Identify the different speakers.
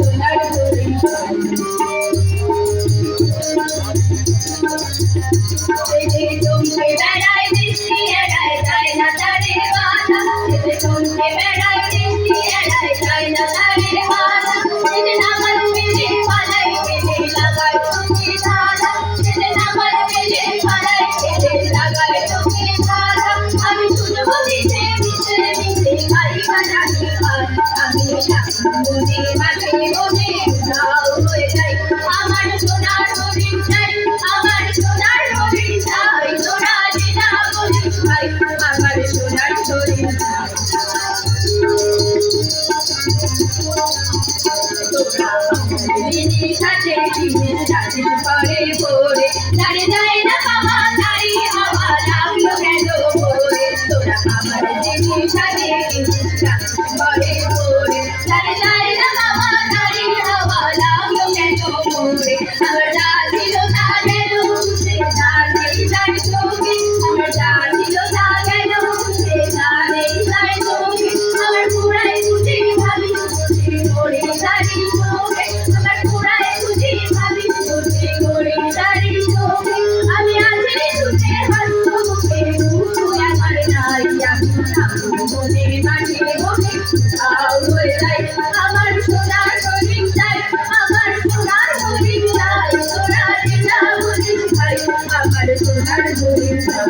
Speaker 1: সোনার হরিণ চমকে বেড়ায় বৃষ্টি এড়ায় যায় না তারে বাধা চমকে বেড়ায় বৃষ্টি এড়ায় যায় না তারে বাধা আমার পেলে পালাই পেলে লাগায় চোখে ধাঁধা আমার পেলে পালাই পেলে লাগায় চোখে ধাঁধা আমি শুনবো মিশে মিশে মিশে খাই বানানি আমি মনে মাঝে মনে উধাও হয়ে যাই আমার সোনার হরিণ চাই আমার সোনার হরিণ চাই তোরা যে না বলিস ভাই আমার সোনার হরিণ চাই সাথে সাথে পরে পরে দাঁড়ে যায় না বাবা দাঁড়ি হওয়া লাগলো কেন পরে তোরা আমার জিনিস সাথে পরে পরে দাঁড়ে যায় না বাবা দাঁড়ি হওয়া লাগলো কেন পরে আমার যা ছিল তা গেল সে জানেই তার চোখে আমার যা ছিল তা গেল সে জানেই তার চোখে আমার পুরাই বুঝি ভাবি বুঝি পড়ে দাঁড়ি চোখে আমার পুরাই বুঝি ভাবি বুঝি পড়ে দাঁড়ি চোখে আমি আছি ছুটে হাসত মুখে তুই আমার নাই আমি মনে মাঝে মনে আও হয়ে যাই আমার সোনার হরিণ চাই আমার সোনার হরিণ চাই তোরা যেটা বলিস ভাই আমার সোনার হরিণ চাই